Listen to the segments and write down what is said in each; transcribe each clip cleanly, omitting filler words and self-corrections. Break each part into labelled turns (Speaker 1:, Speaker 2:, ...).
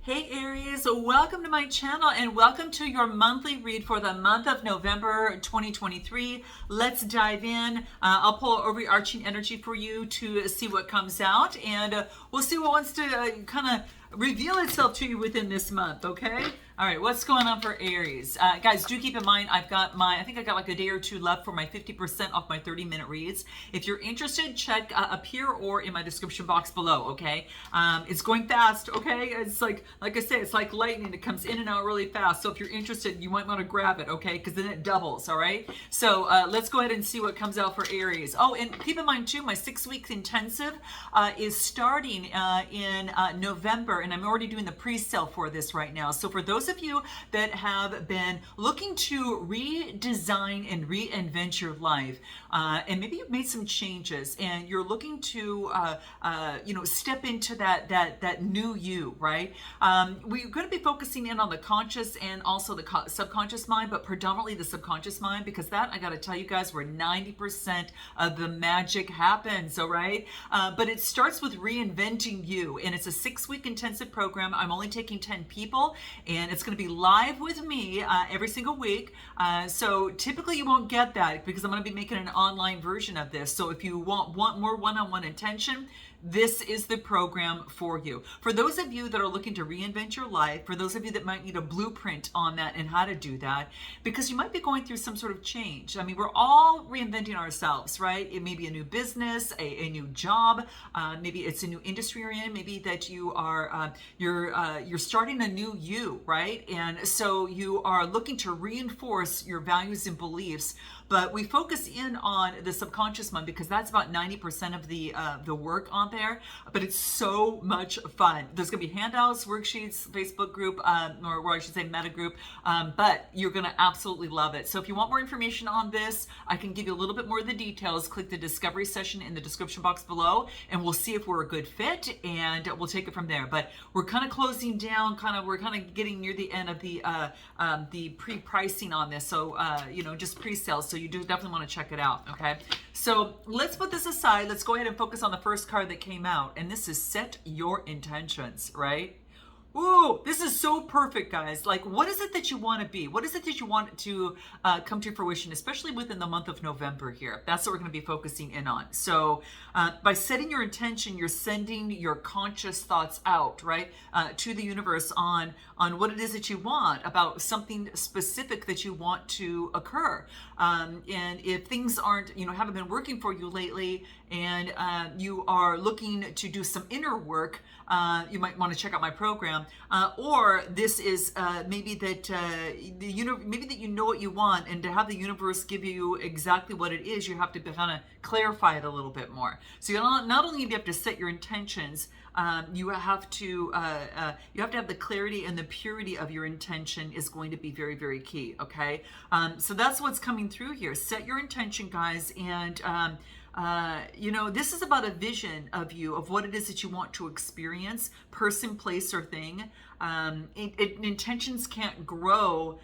Speaker 1: Hey Aries, welcome to my channel and welcome to your monthly read for the month of November 2023. Let's dive in. I'll pull overarching energy for you to see what comes out, and we'll see what wants to kind of reveal itself to you within this month, okay? All right, what's going on for Aries? Guys, do keep in mind, I think I got like a day or two left for my 50% off my 30-minute reads. If you're interested, check up here or in my description box below, okay? It's going fast, okay? It's like I said, it's like lightning. It comes in and out really fast. So if you're interested, you might want to grab it, okay? Because then it doubles, all right? So let's go ahead and see what comes out for Aries. Oh, and keep in mind too, my 6-week intensive is starting in November, and I'm already doing the pre-sale for this right now. So for those of you that have been looking to redesign and reinvent your life, and maybe you've made some changes and you're looking to step into that new you, right? We're going to be focusing in on the conscious and also the subconscious mind, but predominantly the subconscious mind, because that, I got to tell you guys, where 90% of the magic happens, all right? But it starts with reinventing you, and it's a 6-week intensive program. I'm only taking 10 people, and it's going to be live with me every single week. So typically you won't get that because I'm going to be making an online version of this. So if you want more one-on-one attention, this is the program for you. For those of you that are looking to reinvent your life, for those of you that might need a blueprint on that and how to do that, because you might be going through some sort of change. I mean, we're all reinventing ourselves, right? It may be a new business, a new job, maybe it's a new industry you're in, maybe that you are you're starting a new you, right? And so you are looking to reinforce your values and beliefs. But we focus in on the subconscious mind because that's about 90% of the work on there. But it's so much fun. There's gonna be handouts, worksheets, Facebook group, or I should say meta group. But you're gonna absolutely love it. So if you want more information on this, I can give you a little bit more of the details. Click the discovery session in the description box below, and we'll see if we're a good fit, and we'll take it from there. But we're kind of closing down. We're kind of getting near the end of the pre-pricing on this. So just pre-sales. So you do definitely want to check it out, okay? So let's put this aside. Let's go ahead and focus on the first card that came out, and this is set your intentions, right? Ooh, this is so perfect, guys. Like, what is it that you want to be? What is it that you want to come to fruition, especially within the month of November here? That's what we're going to be focusing in on. So by setting your intention, you're sending your conscious thoughts out, right, to the universe on what it is that you want, about something specific that you want to occur. And if things haven't been working for you lately, and you are looking to do some inner work, you might want to check out my program. Or this is maybe that maybe that you know what you want, and to have the universe give you exactly what it is, you have to kind of clarify it a little bit more. So not only do you have to set your intentions, you have to have the clarity, and the purity of your intention is going to be very, very key. Okay, so that's what's coming through here. Set your intention, guys, and this is about a vision of you, of what it is that you want to experience, person, place, or thing. Intentions can't grow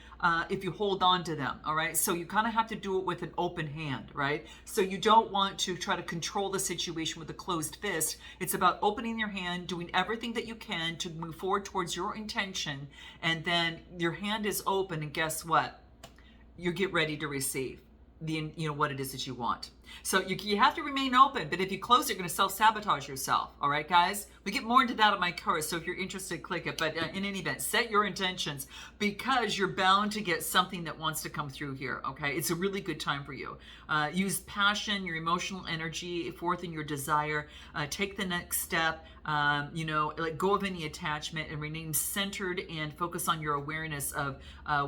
Speaker 1: if you hold on to them, all right? So you kind of have to do it with an open hand, right? So you don't want to try to control the situation with a closed fist. It's about opening your hand, doing everything that you can to move forward towards your intention, and then your hand is open, and guess what? You get ready to receive what it is that you want. So you have to remain open, but if you close it, you're going to self-sabotage yourself. All right, guys? We get more into that on my course, so if you're interested, click it. But in any event, set your intentions, because you're bound to get something that wants to come through here, okay? It's a really good time for you. Use passion, your emotional energy, forth in your desire. Take the next step. Let go of any attachment and remain centered, and focus on your awareness of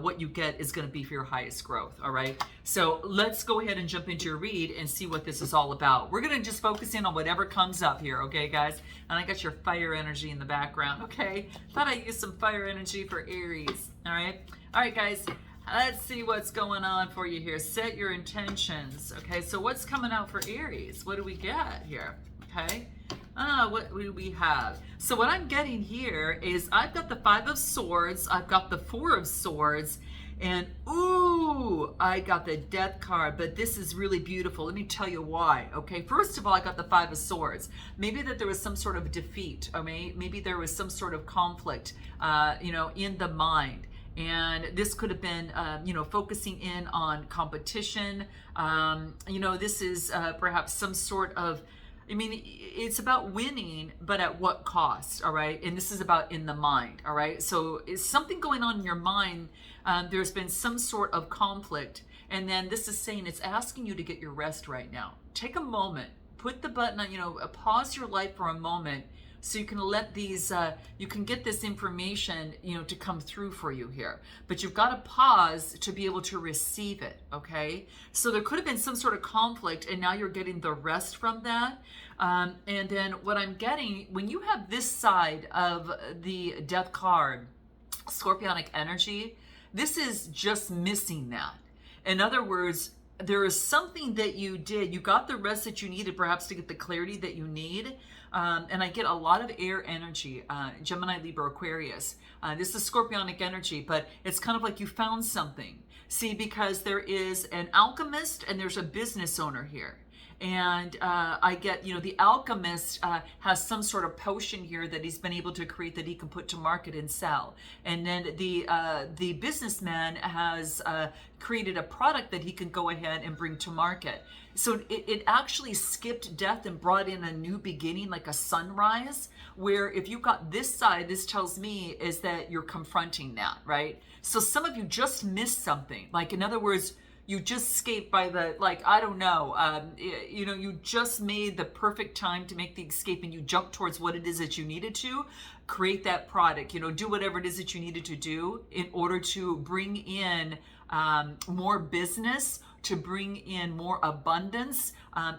Speaker 1: what you get is going to be for your highest growth, all right? So let's go ahead and jump into your read and see what this is all about. We're going to just focus in on whatever comes up here, okay, guys? And I got your fire energy in the background, okay? Thought I'd use some fire energy for Aries, all right? All right, guys. Let's see what's going on for you here. Set your intentions, okay? So what's coming out for Aries? What do we get here, okay? What do we have? So what I'm getting here is I've got the 5 of Swords, I've got the 4 of Swords, And ooh, I got the Death card, but this is really beautiful. Let me tell you why. Okay, first of all, I got the Five of Swords. Maybe that there was some sort of defeat, or maybe there was some sort of conflict, in the mind. And this could have been, focusing in on competition. This is perhaps some sort of, it's about winning, but at what cost, all right? And this is about in the mind, all right? So is something going on in your mind? There's been some sort of conflict. And then this is saying it's asking you to get your rest right now. Take a moment, put the button on, pause your life for a moment so you can let these, you can get this information, to come through for you here. But you've got to pause to be able to receive it, okay? So there could have been some sort of conflict, and now you're getting the rest from that. And then what I'm getting, when you have this side of the Death card, Scorpionic energy, this is just missing that. In other words, there is something that you did. You got the rest that you needed, perhaps to get the clarity that you need. And I get a lot of air energy, Gemini, Libra, Aquarius. This is Scorpionic energy, but it's kind of like you found something. See, because there is an alchemist and there's a business owner here. And I get, the alchemist has some sort of potion here that he's been able to create that he can put to market and sell. And then the businessman has created a product that he can go ahead and bring to market. So it actually skipped death and brought in a new beginning, like a sunrise, where if you got this side, this tells me is that you're confronting that, right? So some of you just missed something. Like, in other words, you just escaped by the, I don't know, you just made the perfect time to make the escape, and you jumped towards what it is that you needed to create that product, do whatever it is that you needed to do in order to bring in more business, to bring in more abundance.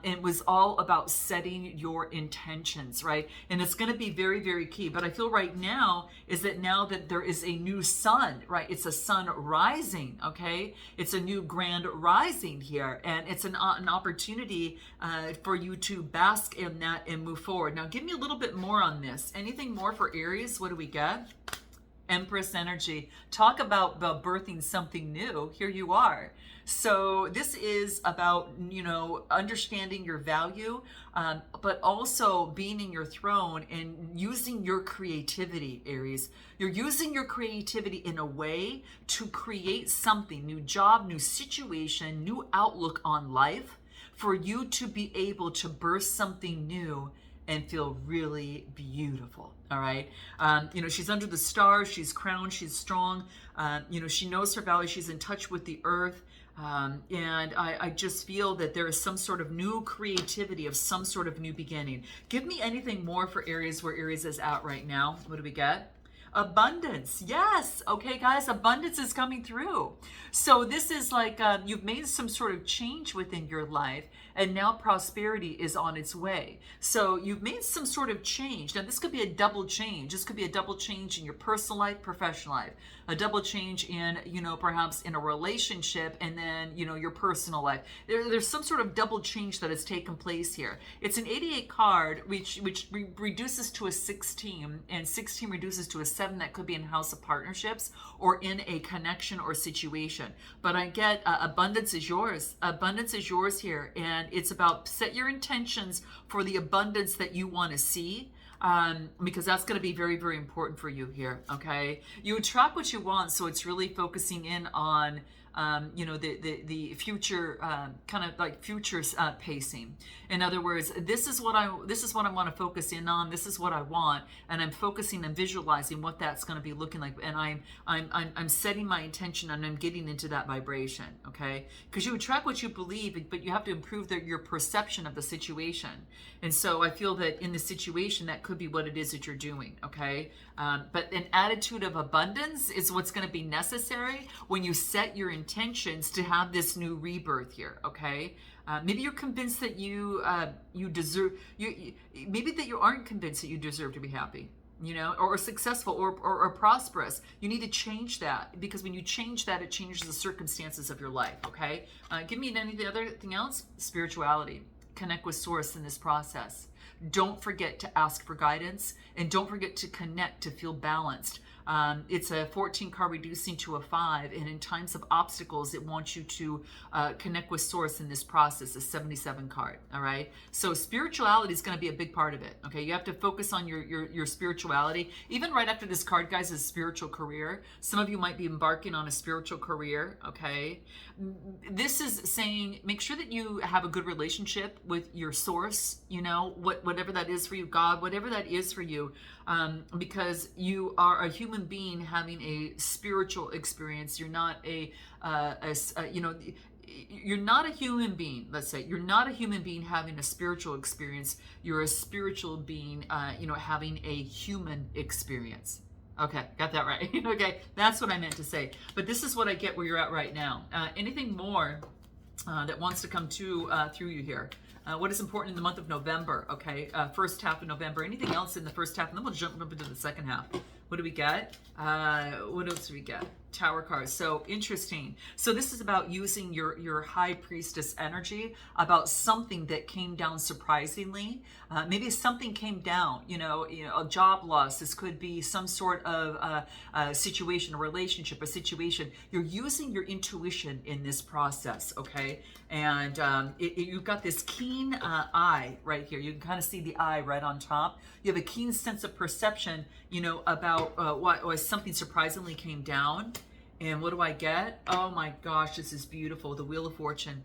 Speaker 1: It was all about setting your intentions, right? And it's going to be very, very key. But I feel right now is that now that there is a new sun, right? It's a sun rising, okay? It's a new grand rising here. And it's an opportunity for you to bask in that and move forward. Now, give me a little bit more on this. Anything more for Aries? What do we get? Empress energy. Talk about birthing something new. Here you are. So this is about, understanding your value, but also being in your throne and using your creativity, Aries. You're using your creativity in a way to create something, new job, new situation, new outlook on life, for you to be able to birth something new and feel really beautiful. All right. She's under the stars. She's crowned. She's strong. She knows her value. She's in touch with the earth. And I just feel that there is some sort of new creativity, of some sort of new beginning. Give me anything more for Aries, where Aries is at right now. What do we get? Abundance. Yes. Okay, guys, abundance is coming through. So this is like you've made some sort of change within your life, and now prosperity is on its way. So you've made some sort of change. Now, this could be a double change. This could be a double change in your personal life, professional life, a double change in, perhaps in a relationship, and then, your personal life. There's some sort of double change that has taken place here. It's an 88 card, which reduces to a 16, and 16 reduces to a 7. That could be in house of partnerships or in a connection or situation. But I get abundance is yours. Abundance is yours here. And it's about set your intentions for the abundance that you want to see. Because that's going to be very, very important for you here. Okay. You attract what you want. So it's really focusing in on, the future, kind of like future pacing. In other words, this is what I want to focus in on. This is what I want, and I'm focusing and visualizing what that's going to be looking like. And I'm setting my intention, and I'm getting into that vibration. Okay, because you attract what you believe, but you have to improve your perception of the situation. And so I feel that in the situation, that could be what it is that you're doing. Okay, but an attitude of abundance is what's going to be necessary when you set your intentions to have this new rebirth here. Okay, maybe you're convinced that you deserve. Maybe that you aren't convinced that you deserve to be happy, or successful, or prosperous. You need to change that, because when you change that, it changes the circumstances of your life. Okay, give me anything else. Spirituality. Connect with source in this process. Don't forget to ask for guidance, and don't forget to connect to feel balanced. It's a 14 card reducing to a 5, and in times of obstacles, it wants you to connect with source in this process, a 77 card. All right, so spirituality is going to be a big part of it. Okay, you have to focus on your spirituality. Even right after this card, guys, is spiritual career. Some of you might be embarking on a spiritual career. Okay, this is saying make sure that you have a good relationship with your source, you know, whatever that is for you, God, whatever that is for you, because you are a human being having a spiritual experience. You're not you're not a human being. Let's say you're not a human being having a spiritual experience. You're a spiritual being, having a human experience. Okay, got that right. Okay, that's what I meant to say. But this is what I get where you're at right now. Anything more that wants to come through you here? What is important in the month of November? Okay, first half of November. Anything else in the first half? And then we'll jump up into the second half. What do we get? What else do we get? Tower cards. So interesting. So this is about using your high priestess energy, about something that came down surprisingly. Maybe something came down, a job loss. This could be some sort of situation, a relationship, a situation. You're using your intuition in this process, okay? And you've got this keen eye right here. You can kind of see the eye right on top. You have a keen sense of perception, about why something surprisingly came down. And what do I get? Oh my gosh, this is beautiful. The Wheel of Fortune.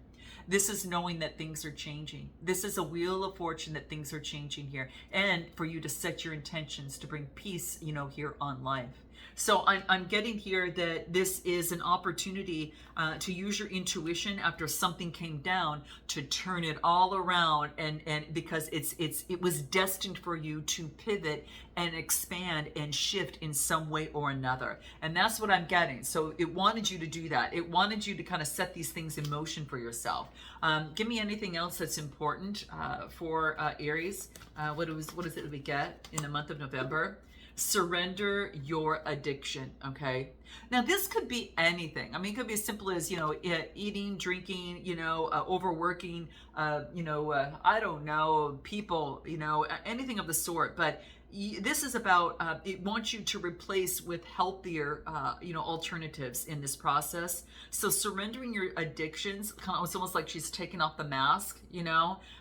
Speaker 1: This is knowing that things are changing. This is a Wheel of Fortune that things are changing here. And for you to set your intentions to bring peace, here on life. So I'm getting here that this is an opportunity to use your intuition after something came down to turn it all around, and because it was destined for you to pivot and expand and shift in some way or another. And that's what I'm getting. So it wanted you to do that. It wanted you to kind of set these things in motion for yourself. Give me anything else that's important for Aries. What is it that we get in the month of November? Surrender your addiction. Okay, now this could be anything. I mean, it could be as simple as eating, drinking, overworking, I don't know, people, anything of the sort. But this is about it wants you to replace with healthier alternatives in this process. So surrendering your addictions, it's almost like she's taking off the mask.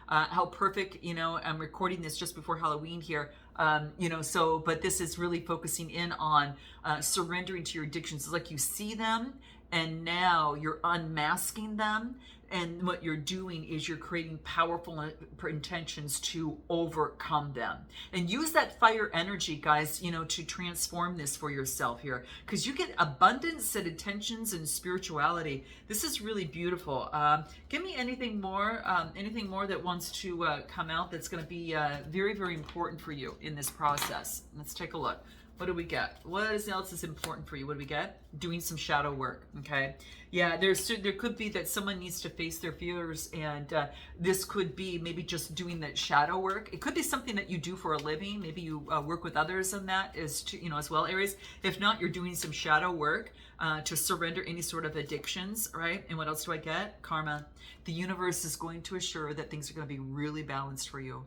Speaker 1: How perfect. I'm recording this just before Halloween here. But this is really focusing in on surrendering to your addictions. It's like you see them and now you're unmasking them. And what you're doing is you're creating powerful intentions to overcome them. And use that fire energy, guys, to transform this for yourself here. Because you get abundance and intentions and spirituality. This is really beautiful. Give me anything more that wants to come out that's going to be very, very important for you in this process. Let's take a look. What do we get? What else is important for you? What do we get? Doing some shadow work, okay? Yeah, there could be that someone needs to face their fears, and this could be maybe just doing that shadow work. It could be something that you do for a living. Maybe you work with others on that as well, Aries. If not, you're doing some shadow work to surrender any sort of addictions, right? And what else do I get? Karma. The universe is going to assure that things are going to be really balanced for you.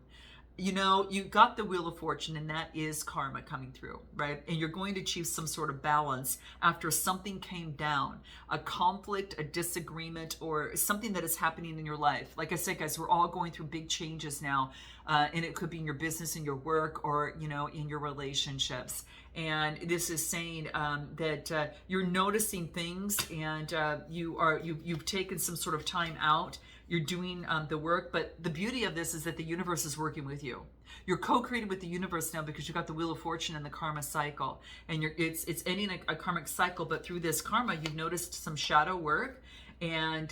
Speaker 1: You got the Wheel of Fortune, and that is karma coming through, right? And you're going to achieve some sort of balance after something came down, a conflict, a disagreement, or something that is happening in your life. Like I said, guys, we're all going through big changes now, and it could be in your business, in your work, or, in your relationships. And this is saying that you're noticing things, and you've taken some sort of time out. You're doing the work, but the beauty of this is that the universe is working with you. You're co-created with the universe now because you've got the Wheel of Fortune and the karma cycle, and it's ending a karmic cycle. But through this karma, you've noticed some shadow work, and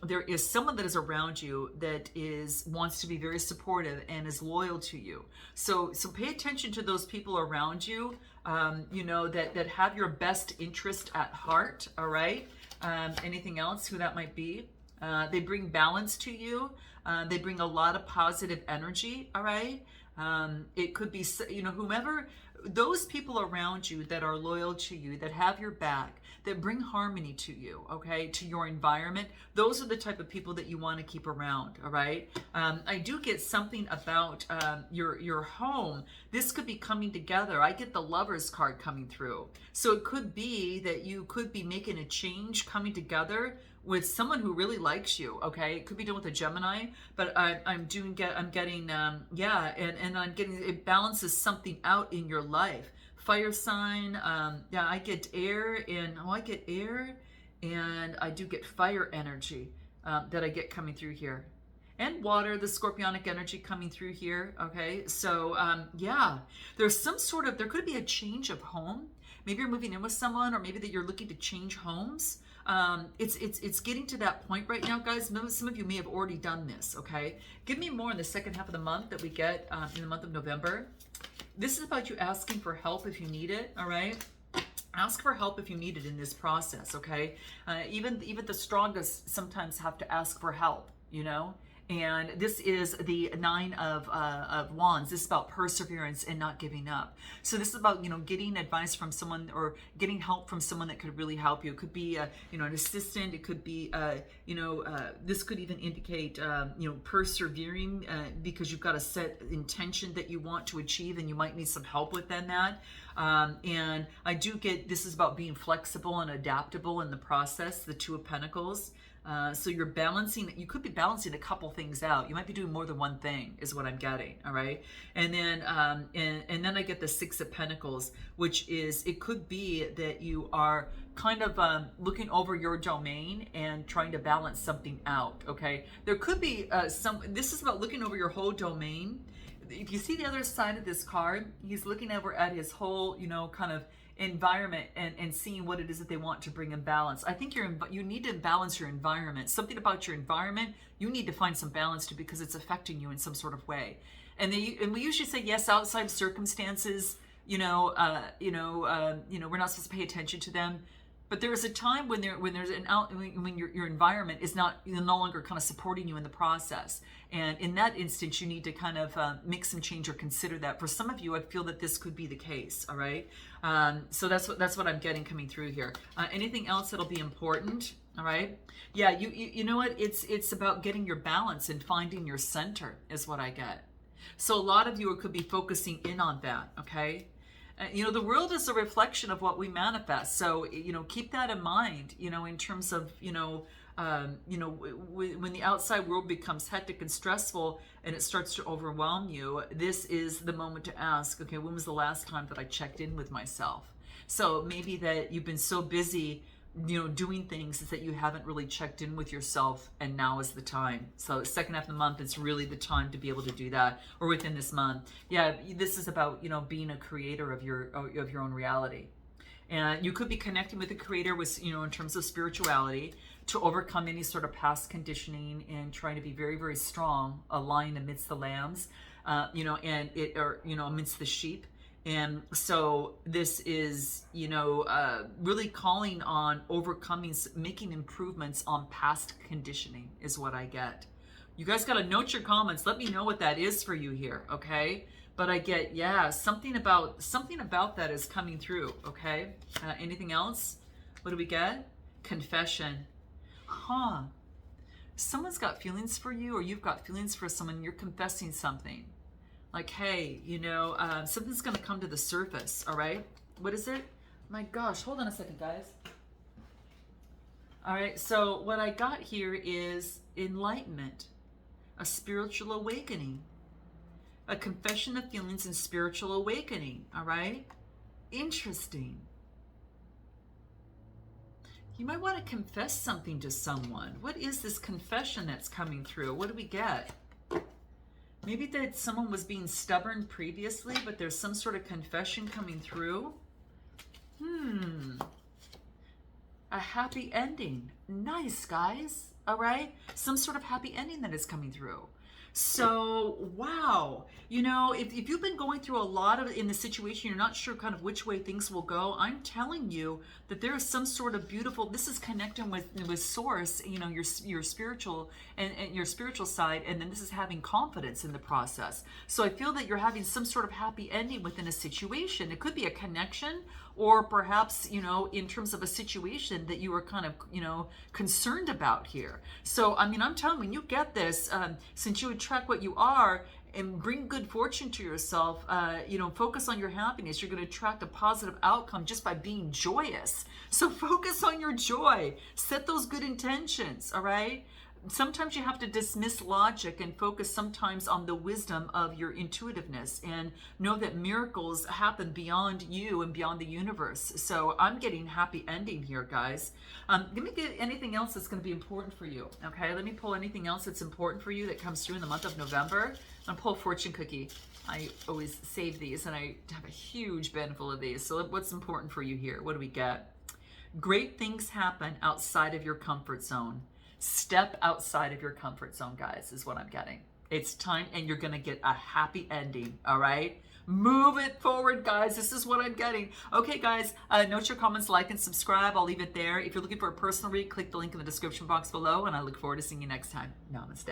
Speaker 1: there is someone that is around you that wants to be very supportive and is loyal to you. So pay attention to those people around you, that have your best interest at heart. All right. Anything else? Who that might be? They bring balance to you. They bring a lot of positive energy. All right. It could be, whomever those people around you that are loyal to you, that have your back, that bring harmony to you, okay, to your environment, those are the type of people that you want to keep around, all right? I do get something about your home. This could be coming together. I get the Lover's card coming through. So it could be that you could be making a change, coming together with someone who really likes you, okay? It could be done with a Gemini, but I'm getting, yeah, and I'm getting, it balances something out in your life. Fire sign, yeah, I get air, and I get air, and I do get fire energy that I get coming through here. And water, the scorpionic energy coming through here, okay? So, yeah, there's some sort of, there could be a change of home. Maybe you're moving in with someone, or maybe that you're looking to change homes. It's getting to that point right now, guys. Some of you may have already done this, okay? Give me more in the second half of the month that we get in the month of November. This is about you asking for help if you need it, all right? Ask for help if you need it in this process, okay? Even the strongest sometimes have to ask for help, you know? And this is the Nine of Wands. This is about perseverance and not giving up. So this is about, you know, getting advice from someone or getting help from someone that could really help you. It could be, you know, an assistant. It could be, this could even indicate, persevering because you've got a set intention that you want to achieve, and you might need some help within that. And I do get, this is about being flexible and adaptable in the process, the Two of Pentacles. So you're balancing, you could be balancing a couple things out. You might be doing more than one thing is what I'm getting, all right? And then and then I get the Six of Pentacles, which is, it could be that you are kind of looking over your domain and trying to balance something out, okay? There could be this is about looking over your whole domain. If you see the other side of this card, he's looking over at his whole, you know, kind of environment and seeing what it is that they want to bring in balance. I think you need to balance your environment. Something about your environment, you need to find some balance to, because it's affecting you in some sort of way. And we usually say, yes, outside circumstances, we're not supposed to pay attention to them. But there is a time when your environment is no longer kind of supporting you in the process, and in that instance, you need to kind of make some change or consider that. For some of you, I feel that this could be the case. All right, so that's what I'm getting coming through here. Anything else that'll be important? All right, yeah, you know what? It's about getting your balance and finding your center is what I get. So a lot of you could be focusing in on that. Okay. The world is a reflection of what we manifest. So, keep that in mind, in terms of, when the outside world becomes hectic and stressful and it starts to overwhelm you, this is the moment to ask, okay, when was the last time that I checked in with myself? So maybe that you've been so busy doing things is that you haven't really checked in with yourself, and now is the time. So second half of the month, it's really the time to be able to do that, or within this month. Yeah, this is about, being a creator of your own reality. And you could be connecting with the creator with, in terms of spirituality, to overcome any sort of past conditioning and trying to be very, very strong, a lion amidst the lambs, amidst the sheep. And so this is, really calling on overcoming, making improvements on past conditioning is what I get. You guys got to note your comments. Let me know what that is for you here, okay? But I get, yeah, something about that is coming through, okay? Anything else? What do we get? Confession. Huh. Someone's got feelings for you, or you've got feelings for someone. You're confessing something. Like, hey, something's going to come to the surface, all right? What is it? My gosh, hold on a second, guys. All right, so what I got here is enlightenment, a spiritual awakening, a confession of feelings and spiritual awakening, all right? Interesting. You might want to confess something to someone. What is this confession that's coming through? What do we get? Maybe that someone was being stubborn previously, but there's some sort of confession coming through. A happy ending. Nice, guys. All right? Some sort of happy ending that is coming through. So, wow. If you've been going through a lot of in the situation, you're not sure kind of which way things will go. I'm telling you that there is some sort of beautiful, this is connecting with source, your spiritual and your spiritual side, and then this is having confidence in the process. So I feel that you're having some sort of happy ending within a situation. It could be a connection, or perhaps, in terms of a situation that you were kind of, concerned about here. So, I mean, I'm telling you, when you get this, since you attract what you are and bring good fortune to yourself, focus on your happiness. You're going to attract a positive outcome just by being joyous. So focus on your joy. Set those good intentions, all right? Sometimes you have to dismiss logic and focus sometimes on the wisdom of your intuitiveness, and know that miracles happen beyond you and beyond the universe. So I'm getting happy ending here, guys. Let me get anything else that's going to be important for you. Okay, let me pull anything else that's important for you that comes through in the month of November. I'm going to pull a fortune cookie. I always save these, and I have a huge bin full of these. So what's important for you here? What do we get? Great things happen outside of your comfort zone. Step outside of your comfort zone, guys, is what I'm getting. It's time, and you're going to get a happy ending, all right? Move it forward, guys. This is what I'm getting. Okay, guys, note your comments, like, and subscribe. I'll leave it there. If you're looking for a personal read, click the link in the description box below, and I look forward to seeing you next time. Namaste.